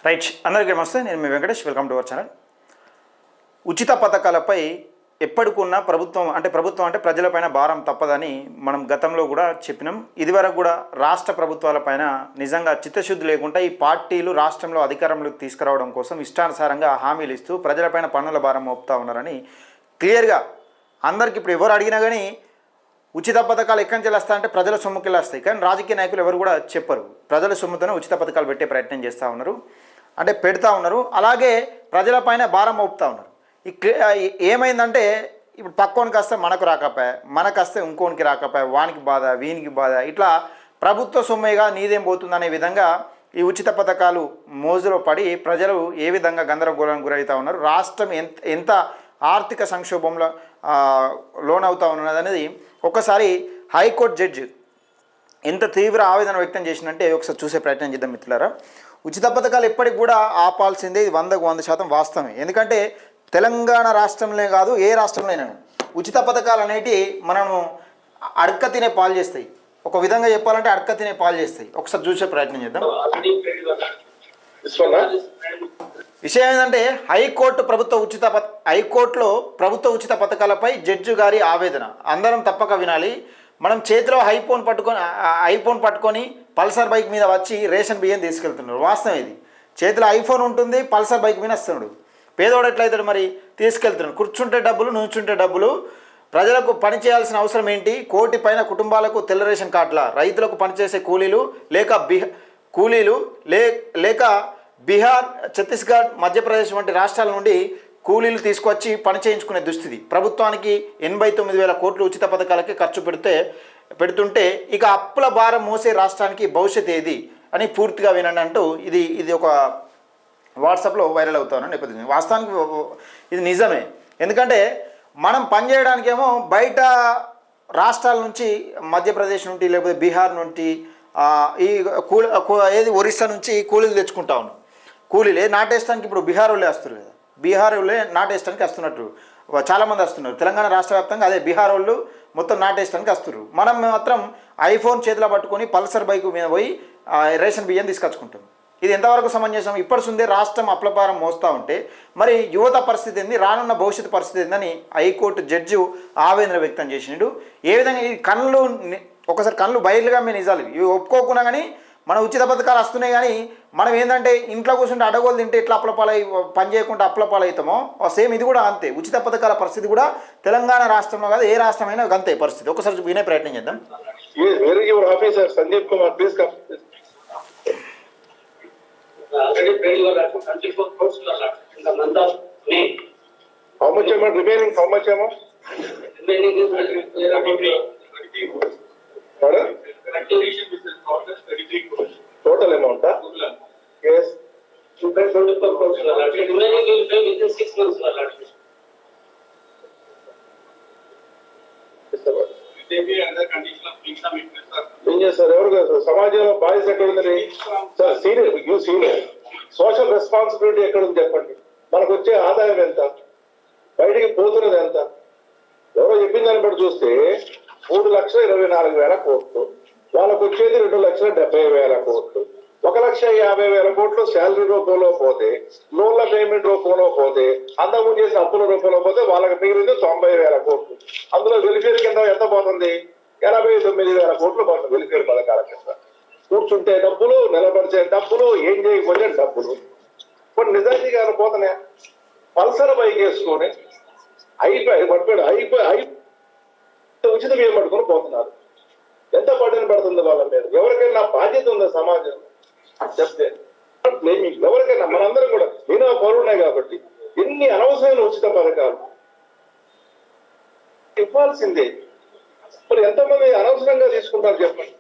Right, అందరికీ నమస్తే. నేను మీ Venkatesh. Welcome to our channel. ఉచిత పథకాలపై ఎప్పటికున్న ప్రభుత్వం అంటే ప్రజలపైన భారం తప్పదని మనం గతంలో కూడా చెప్పినాం. ఇదివరకు కూడా రాష్ట్ర ప్రభుత్వాలపైన నిజంగా చిత్తశుద్ధి లేకుండా ఈ పార్టీలు రాష్ట్రంలో అధికారంలోకి తీసుకురావడం కోసం ఇష్టానుసారంగా హామీలు ఇస్తూ ప్రజలపైన పన్నుల భారం మోపుతా ఉన్నారని క్లియర్గా అందరికీ ఇప్పుడు ఎవరు అడిగినా కానీ ఉచిత పథకాలు ఎక్కడి నుంచి వస్తాయంటే ప్రజల సొమ్ముకి వస్తాయి. కానీ రాజకీయ నాయకులు ఎవరు కూడా చెప్పరు. ప్రజల సొమ్ముతోనే ఉచిత పథకాలు పెట్టే ప్రయత్నం చేస్తూ ఉన్నారు, అంటే పెడతా ఉన్నారు. అలాగే ప్రజలపైన భారం మోపుతా ఉన్నారు. ఏమైందంటే ఇప్పుడు పక్కోనికి వస్తే మనకు రాకపోయా, మనకు వస్తే ఇంకోనికి రాకపోయా, వానికి బాధ వీనికి బాధ, ఇట్లా ప్రభుత్వ సొమ్మేగా నీదేం పోతుందనే విధంగా ఈ ఉచిత పథకాలు మోజులో పడి ప్రజలు ఏ విధంగా గందరగోళానికి గురవుతూ ఉన్నారు, రాష్ట్రం ఎంత ఆర్థిక సంక్షోభంలో లోనవుతా ఉన్నది అనేది ఒకసారి హైకోర్టు జడ్జి ఎంత తీవ్ర ఆవేదన వ్యక్తం చేసిందంటే ఒకసారి చూసే ప్రయత్నం చేద్దాం మిత్రులారా. ఉచిత పథకాలు ఎప్పటికి కూడా ఆపాల్సిందే, ఇది 100% వాస్తవమే. ఎందుకంటే తెలంగాణ రాష్ట్రంలో కాదు, ఏ రాష్ట్రంలోనైనా ఉచిత పథకాలు అనేటివి మనము అడక్క తినే పాలు చేస్తాయి. ఒక విధంగా చెప్పాలంటే అడక్క తినే పాలు చేస్తాయి. ఒకసారి చూసే ప్రయత్నం చేద్దాం. విషయం ఏంటంటే హైకోర్టులో ప్రభుత్వ ఉచిత పథకాలపై జడ్జి గారి ఆవేదన అందరం తప్పక వినాలి. మనం చేతిలో ఐఫోన్ పట్టుకొని పల్సర్ బైక్ మీద వచ్చి రేషన్ బియ్యం తీసుకెళ్తున్నారు. వాస్తవం ఇది. చేతిలో ఐఫోన్ ఉంటుంది, పల్సర్ బైక్ మీద వస్తున్నాడు. పేదోడు ఎట్లయితాడు మరి? తీసుకెళ్తున్నాడు. కూర్చుంటే డబ్బులు, నుంచుంటే డబ్బులు. ప్రజలకు పని చేయాల్సిన అవసరం ఏంటి? 1 కోటి పైన కుటుంబాలకు తెల్ల రేషన్ కార్డుల, రైతులకు పనిచేసే కూలీలు లేక బీహార్, ఛత్తీస్గఢ్, మధ్యప్రదేశ్ వంటి రాష్ట్రాల నుండి కూలీలు తీసుకొచ్చి పని చేయించుకునే దుస్థితి. ప్రభుత్వానికి 89,000 కోట్లు ఉచిత పథకాలకి ఖర్చు పెడుతుంటే ఇక అప్పుల భారం మోసే రాష్ట్రానికి భవిష్యత్ ఏది అని పూర్తిగా వినండి అంటూ ఇది ఒక వాట్సాప్లో వైరల్ అవుతాను నేపథ్యం. వాస్తవానికి ఇది నిజమే. ఎందుకంటే మనం పనిచేయడానికేమో బయట రాష్ట్రాల నుంచి, మధ్యప్రదేశ్ నుండి లేకపోతే బీహార్ నుండి ఒరిస్సా నుంచి కూలీలు తెచ్చుకుంటా ఉన్నాం. కూలీలే నాటేస్తానికి ఇప్పుడు బీహార్ వాళ్ళే వస్తారు కదా, బీహార్ వాళ్ళే నాటేస్తానికి వస్తున్నట్టు చాలామంది వస్తున్నారు. తెలంగాణ రాష్ట్ర వ్యాప్తంగా అదే బీహార్ వాళ్ళు మొత్తం నాటేస్తానికి వస్తున్నారు. మనం మాత్రం ఐఫోన్ చేతిలో పట్టుకొని పల్సర్ బైక్ మీద పోయి రేషన్ బియ్యం తీసుకొచ్చుకుంటాం. ఇది ఎంతవరకు సమంజసం? ఇప్పటిసుందే రాష్ట్రం అప్లపారం మోస్తూ ఉంటే మరి యువత పరిస్థితి ఏంది, రానున్న భవిష్యత్తు పరిస్థితి ఏందని హైకోర్టు జడ్జి ఆవేదన వ్యక్తం చేసినాడు. ఏ విధంగా ఈ ఒకసారి కళ్ళు బయలుగా మేము నిజాలు ఇవి ఒప్పుకోకున్నా కానీ మన ఉచిత పథకాలు వస్తున్నాయి. కానీ మనం ఏంటంటే ఇంట్లో కూర్చుంటే అడగోలు తింటే ఎట్లా అప్లపాలై పని చేయకుండా అప్లపాలవుతామో సేమ్ ఇది కూడా అంతే. ఉచిత పథకాల పరిస్థితి కూడా తెలంగాణ రాష్ట్రంలో కాదు, ఏ రాష్ట్రమైనా అంతే పరిస్థితి. ఒకసారి వినే ప్రయత్నం చేద్దాం. Sandeep Kumar, please come. How much amount remaining? How much amount? Remaining is 33 crores. Total amount, huh? Yes. Remaining will pay within 6 months. ఏం చేస్తారు? ఎవరు కాదు సమాజంలో బాధ్యత ఎక్కడ ఉందని sir, senior you senior social responsibility ఎక్కడ ఉంది చెప్పండి. మనకు వచ్చే ఆదాయం ఎంత, బయటికి పోతున్నది ఎంత? ఎవరో చెప్పిన దాన్ని బట్టి చూస్తే 3,24,000 కోట్లు, వాళ్ళకు వచ్చేది 2,70,000 కోట్లు. 1,50,000 కోట్లు శాలరీ రూపంలో పోతే, లోన్ల పేమెంట్ రూపంలో పోతే, అంతకుముందు చేసిన అప్పుల రూపంలో పోతే వాళ్ళకి మిగిలింది 90,000 కోట్లు. అందులో వెలిఫేర్ కింద ఎంత పోతుంది? 89,000 కోట్లు పోతుంది వెలిఫేర్ పథకాల కింద. కూర్చుంటే డబ్బులు, నిలబడితే డబ్బులు, ఏం చేయకపోతే డబ్బులు. కొన్ని నిజాయితీగా పోతున్నాయి. పల్సర్ బైక్ వేసుకొని అయిపోయి ఉచిత బియ్యం పట్టుకొని పోతున్నారు. ఎంత బడ్డను పడుతుంది వాళ్ళ మీద? ఎవరికైనా బాధ్యత ఉందా సమాజం చెప్తే? ఎవరికైనా మనందరం కూడా నేను పౌరుడే కాబట్టి ఎన్ని అనవసరమైన ఉచిత పథకాలు ఇవ్వాల్సిందే. మరి ఎంతమంది అనవసరంగా తీసుకుంటారు చెప్పండి.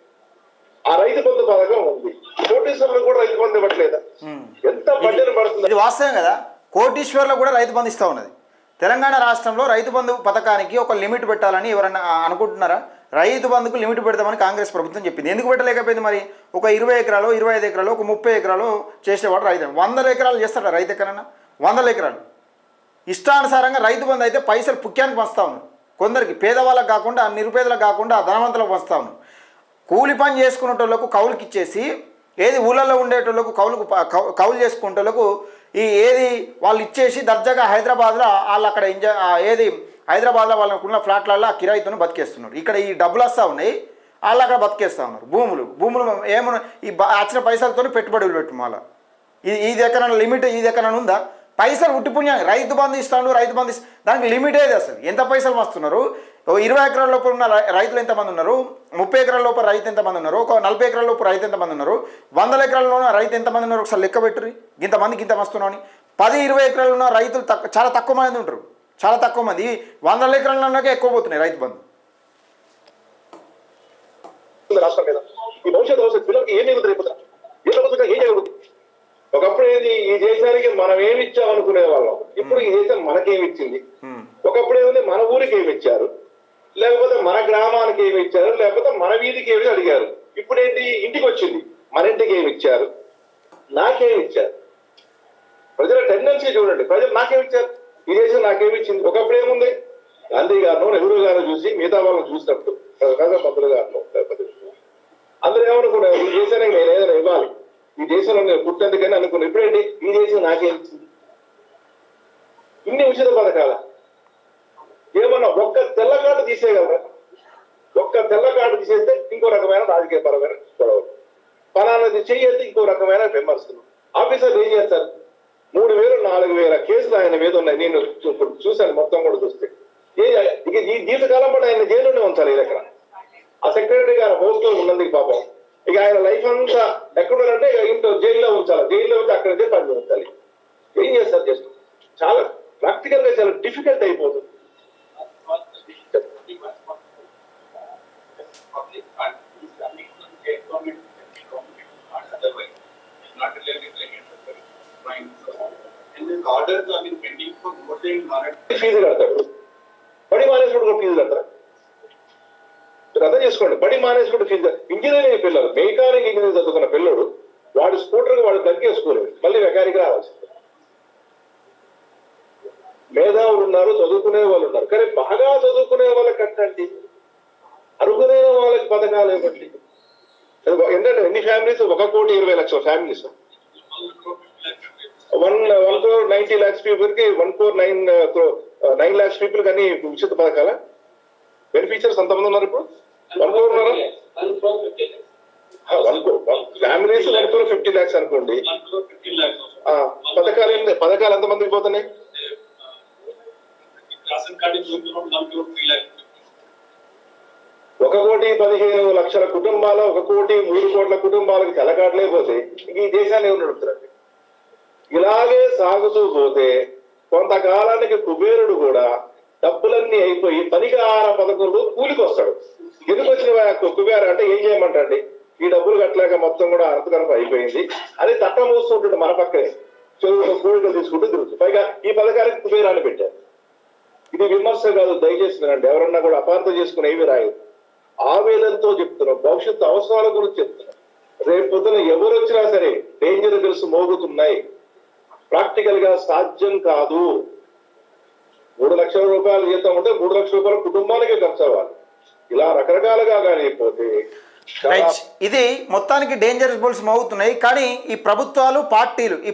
ఆ రైతు బంధు పథకం ఉంది, కోటీశ్వరులు కూడా రైతు బంధు ఇవ్వట్లేదా? ఎంత బడ్డను పడుతుంది? ఇది వాస్తవం కదా. కోటీశ్వర్లకు కూడా రైతు బంధు ఇస్తూ ఉన్నది. తెలంగాణ రాష్ట్రంలో రైతు బంధు పథకానికి ఒక లిమిట్ పెట్టాలని ఎవరన్నా అనుకుంటున్నారా? రైతు బంధుకు లిమిట్ పెడతామని కాంగ్రెస్ ప్రభుత్వం చెప్పింది. ఎందుకు పెట్టలేకపోయింది మరి? ఒక 20 ఎకరాలు, 25 ఎకరాలు, ఒక 30 ఎకరాలు చేసేవాడు రైతు. 100 ఎకరాలు చేస్తాడా రైతు? ఎక్కడన్నా 100 ఎకరాలు ఇష్టానుసారంగా రైతు బంధు అయితే పైసలు పుక్యానికి పంచుతా ఉన్నారు. కొందరికి పేదవాళ్ళకు కాకుండా, నిరుపేదలకు కాకుండా ధనవంతులకు పంచుతా ఉన్నారు. కూలి పని చేసుకునేటోళ్లకు కౌలుకి ఇచ్చేసి ఏది ఊళ్ళల్లో ఉండేటోళ్ళకు కౌలు చేసుకునేటోళ్ళకు ఏది వాళ్ళు ఇచ్చేసి దర్జాగా హైదరాబాద్లో వాళ్ళు అక్కడ ఏది హైదరాబాద్లో వాళ్ళకున్న ఫ్లాట్లలో కిరాయితో బతికేస్తున్నారు. ఇక్కడ ఈ డబ్బులు వస్తూ ఉన్నాయి, వాళ్ళు అక్కడ బతికేస్తూ ఉన్నారు. భూములు ఏమన్నా వచ్చిన పైసలతో పెట్టుబడులు పెట్టు మళ్ళీ ఇది ఎక్కడైనా లిమిట్, ఇది ఎక్కడైనా ఉందా? పైసలు ఉట్టిపుణ్యం. రైతు బంధు ఇస్తాడు, దానికి లిమిట్ ఏది అసలు? ఎంత పైసలు వస్తున్నారు? 20 ఎకరాల లోపల ఉన్న రైతులు ఎంతమంది ఉన్నారు? 30 ఎకరాల లోపల రైతు ఎంతమంది ఉన్నారు? ఒక 40 ఎకరాల లోపల రైతు ఎంతమంది ఉన్నారు? 100 ఎకరాల్లో రైతు ఎంతమంది ఉన్నారు? ఒకసారి లెక్క పెట్టుర్రి. ఇంతమందికి ఇంత వస్తున్నామని. 10-20 ఎకరాలు ఉన్న రైతులు చాలా తక్కువ మంది ఉంటారు, చాలా తక్కువ మంది. 100 ఎకరాలకే ఎక్కువ పోతున్నాయి రైతు బంధు. రాష్ట్రం మీద ఈ భవిష్యత్తు పిల్లలకి ఏం ఎదుగుతుంది? ఏం జరుగుతుంది? ఒకప్పుడు ఏది ఈ దేశానికి మనం ఏమి ఇచ్చాం అనుకునే వాళ్ళం, ఇప్పుడు ఈ దేశం మనకేమిచ్చింది. ఒకప్పుడు ఏముంది, మన ఊరికి ఏమి ఇచ్చారు, లేకపోతే మన గ్రామానికి ఏమి ఇచ్చారు, లేకపోతే మన వీధికి ఏమి అడిగారు. ఇప్పుడు ఏంటి, ఇంటికి వచ్చింది, మన ఇంటికి ఏమి ఇచ్చారు, నాకేమి ఇచ్చారు. ప్రజల టెండెన్సీ చూడండి, ప్రజలు నాకేమి ఇచ్చారు, ఈ దేశం నాకేమి ఇచ్చింది. ఒకప్పుడు ఏముంది, గాంధీ గారినో నెహ్రూ గారిని చూసి మిగతా వాళ్ళని చూసినప్పుడు మంత్రులు గారినో లేకపోతే అందరూ ఏమనుకున్నారు, ఈ దేశానికి నేను ఏదైనా ఇవ్వాలి, ఈ దేశంలో నేను పుట్టేందుకని అనుకున్నాను. ఇప్పుడేంటి, ఈ దేశం నాకేం ఇచ్చింది. ఇన్ని ఉచిత పథకాల ఏమన్నా ఒక్క తెల్ల కార్డు తీసేయగలరా? ఒక్క తెల్ల కార్డు తీసేస్తే ఇంకో రకమైన రాజకీయ పరమైన గొడవలు, పలానాది చెయ్యేస్తే ఇంకో రకమైన విమర్శలు. ఆఫీసర్లు ఏం చేస్తారు? 3,000-4,000 కేసులు ఆయన మీద ఉన్నాయి. నేను చూశాను, మొత్తం కూడా చూస్తే ఈ జీవితకాలం పాటు ఆయన జైల్లోనే ఉంచాలి. ఈ దగ్గర ఆ సెక్రటరీ గారు పోస్టులో ఉన్నందుకు పాపం ఇక ఆయన లైఫ్ అంతా ఎక్కడున్నారంటే ఇంట్లో జైల్లో ఉంచాలి, జైల్లో ఉంచి అక్కడ నుంచే పని ఉంచాలి. ఏం చేస్తారు? జస్ట్ చాలా ప్రాక్టికల్ గా చాలా డిఫికల్ట్ అయిపోతుంది. ఫీజు కడతాడు, బడి మానేసుకుంటూ కూడా ఫీజు కడతారు. మీరు అర్థం చేసుకోండి, బడి మానేసుకుంటూ ఫీజు. ఇంజనీరింగ్ పిల్లలు, మెకానిక్ ఇంజనీరింగ్ చదువుకున్న పిల్లడు వాడు స్కూటర్ వాడు తగ్గేసుకోలేదు, మళ్ళీ మెకానిక్ రావాల్సింది. మేధావులు ఉన్నారు, చదువుకునే వాళ్ళు ఉన్నారు, కానీ బాగా చదువుకునే వాళ్ళకి కట్టండి, అరుగునే వాళ్ళకి పథకాలు ఇవ్వండి. ఏంటంటే ఎన్ని ఫ్యామిలీస్, 1,20,00,000 ఫ్యామిలీస్, 1,90,00,000 పీపుల్ కి 1,9 lakhs పీపుల్ కానీ ఉచిత పథకాల బెనిఫిషియర్స్ ఎంతమంది ఉన్నారు ఇప్పుడు? 1 crore ఉన్నారా? ఫ్యామిలీస్ 1,50 lakhs అనుకోండి. పథకాలు ఎంతమందికి పోతున్నాయి? 1,15,00,000 కుటుంబాల 1,03,00,000 కుటుంబాలకు తెల్లకాటలే పోతే ఈ దేశాన్ని ఎవరు నడుపుతారండి? ఇలాగే సాగుతూ పోతే కొంతకాలానికి కుబేరుడు కూడా డబ్బులన్నీ అయిపోయి పనికార పథకంలో కూలికి వస్తాడు. ఎందుకు వచ్చిన కుబేరు అంటే ఏం చేయమంటండి, ఈ డబ్బులు కట్టలేక మొత్తం కూడా అర్థకరప అయిపోయింది అని తట్ట మోస్తుంటాడు మన పక్కనే, కోరికలు తీసుకుంటూ తిరుగుతుంది. పైగా ఈ పథకానికి కుబేరాన్ని పెట్టారు. ఇది విమర్శ కాదు, దయచేసి వినండి. ఎవరన్నా కూడా అపార్థం చేసుకుని ఏమి రాయదు. ఆవేదనతో చెప్తున్నాం, భవిష్యత్తు అవసరాల గురించి చెప్తున్నాం. రేపు పొద్దున ఎవరు వచ్చినా సరే డేంజర్ బెల్స్ మోగుతున్నాయి. ప్రాక్టికల్ గా సాధ్యం కాదు. 3 లక్షల రూపాయలు జీతం ఉంటే 3 లక్షల రూపాయల కుటుంబానికే ఖర్చు అవ్వాలి. ఇలా రకరకాలుగా కానీ పోతే ఇది మొత్తానికి డేంజరస్ బోల్స్ మోగుతున్నాయి. కానీ ఈ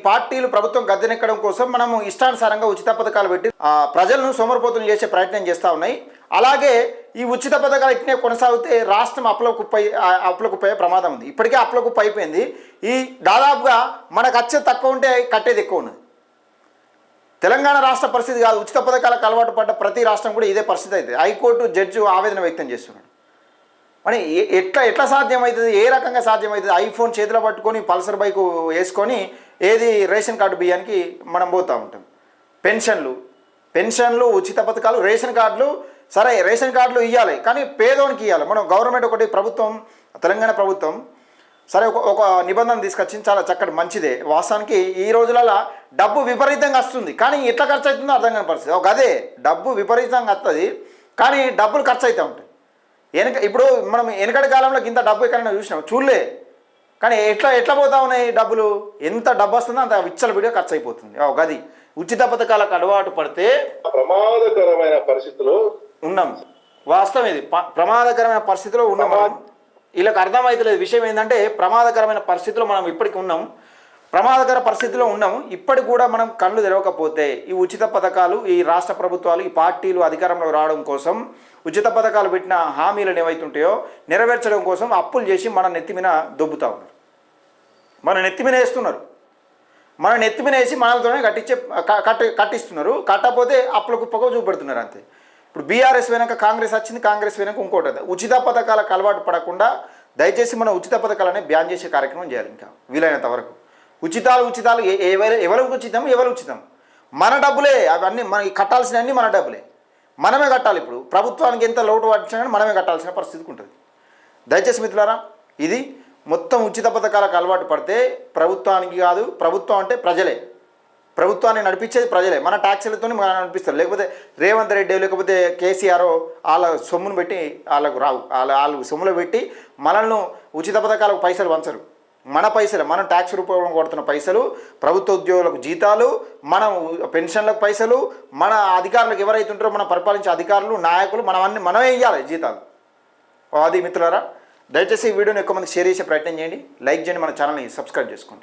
పార్టీలు ప్రభుత్వం గద్దెనెక్కడం కోసం మనము ఇష్టానుసారంగా ఉచిత పథకాలు పెట్టి ప్రజలను సోమరిపోతులు చేసే ప్రయత్నం చేస్తూ ఉన్నాయి. అలాగే ఈ ఉచిత పథకాలు ఇట్నే కొనసాగితే రాష్ట్రం అప్పులకుపోయే ప్రమాదం ఉంది. ఇప్పటికే అప్పులకుప్పు అయిపోయింది. ఈ దాదాపుగా మనకు వచ్చే తక్కువ ఉంటే కట్టేది ఎక్కువ ఉన్నది. తెలంగాణ రాష్ట్ర పరిస్థితి కాదు, ఉచిత పథకాలకు అలవాటు పడ్డ ప్రతి రాష్ట్రం కూడా ఇదే పరిస్థితి అవుతుంది. హైకోర్టు జడ్జి ఆవేదన వ్యక్తం చేస్తున్నాడు. మరి ఎట్లా సాధ్యమవుతుంది? ఏ రకంగా సాధ్యమవుతుంది? ఐఫోన్ చేతిలో పట్టుకొని పల్సర్ బైక్ వేసుకొని ఏది రేషన్ కార్డు బియ్యానికి మనం పోతూ ఉంటాం. పెన్షన్లు ఉచిత పథకాలు, రేషన్ కార్డులు. సరే, రేషన్ కార్డులు ఇవ్వాలి, కానీ పేదోనికి ఇవ్వాలి. మనం గవర్నమెంట్ తెలంగాణ ప్రభుత్వం సరే ఒక నిబంధన తీసుకొచ్చింది, చాలా చక్కటి మంచిదే. వాస్తవానికి ఈ రోజులలో డబ్బు విపరీతంగా వస్తుంది, కానీ ఎట్లా ఖర్చు అవుతుందో అర్థం కాని పరిస్థితి. అదే డబ్బు విపరీతంగా వస్తుంది, కానీ డబ్బులు ఖర్చు అవుతూ ఉంటాయి. ఇప్పుడు మనం వెనకటి కాలంలో ఇంత డబ్బు ఎక్కడైనా చూడలే, కానీ ఎట్లా పోతా ఉన్నాయి డబ్బులు? ఎంత డబ్బు వస్తుందో అంత విచ్చలవిడిగా ఖర్చు అయిపోతుంది. గది ఉచిత పథకాలకు అలవాటు పడితే ప్రమాదకరమైన పరిస్థితిలో ఉన్నాం. వాస్తవం ఇది, ప్రమాదకరమైన పరిస్థితిలో ఉన్నాం. వీళ్ళకి అర్థమవుతలేదు విషయం ఏంటంటే ప్రమాదకరమైన పరిస్థితిలో మనం ఇప్పటికి ఉన్నాం, ప్రమాదకర పరిస్థితిలో ఉన్నాము. ఇప్పటికి కూడా మనం కళ్ళు తెరవకపోతే ఈ ఉచిత పథకాలు, ఈ రాష్ట్ర ప్రభుత్వాలు, ఈ పార్టీలు అధికారంలో రావడం కోసం ఉచిత పథకాలు పెట్టిన హామీలను ఏవైతుంటాయో నెరవేర్చడం కోసం అప్పులు చేసి మన నెత్తి మీద దొబ్బుతూ ఉన్నారు, మన నెత్తి మీద వేస్తున్నారు, మన నెత్తి మీద వేసి మనలతోనే కట్టిస్తున్నారు. కట్టకపోతే అప్పులకు పొగ చూపెడుతున్నారు అంతే. ఇప్పుడు బీఆర్ఎస్ వెనక కాంగ్రెస్ వచ్చింది, కాంగ్రెస్ వెనక ఇంకోటి. ఉచిత పథకాలకు అలవాటు పడకుండా దయచేసి మన ఉచిత పథకాలనే బ్యాన్ చేసే కార్యక్రమం చేయాలి. ఇంకా వీలైనంత వరకు ఉచితాలు ఎవరికి ఉచితం మన డబ్బులే, అవన్నీ మనకి కట్టాల్సినవన్నీ మన డబ్బులే, మనమే కట్టాలి. ఇప్పుడు ప్రభుత్వానికి ఎంత లోటు వచ్చినా కానీ మనమే కట్టాల్సిన పరిస్థితికి ఉంటుంది. దయచేసి మిత్రులారా, ఇది మొత్తం ఉచిత పథకాలకు అలవాటు పడితే ప్రభుత్వానికి కాదు, ప్రభుత్వం అంటే ప్రజలే, ప్రభుత్వాన్ని నడిపించేది ప్రజలే, మన ట్యాక్సీలతో మనం నడిపిస్తారు. లేకపోతే రేవంత్ రెడ్డి లేకపోతే కేసీఆర్ వాళ్ళ సొమ్మును పెట్టి వాళ్ళకు రావు, వాళ్ళు సొమ్ములో పెట్టి మనల్ని ఉచిత పథకాలకు పైసలు వంచరు. మన పైసలు, మనం ట్యాక్స్ రూపంలో కొడుతున్న పైసలు, ప్రభుత్వ ఉద్యోగులకు జీతాలు, మనం పెన్షన్లకు పైసలు, మన అధికారులకు ఎవరైతే ఉంటారో మన పరిపాలించే అధికారులు, నాయకులు, మనమే ఇవ్వాలి జీతాలు. అది మిత్రులారా, దయచేసి ఈ వీడియోని ఎక్కువ మంది షేర్ చేసే ప్రయత్నం చేయండి, లైక్ చేయండి, మన ఛానల్ని సబ్స్క్రైబ్ చేసుకోండి.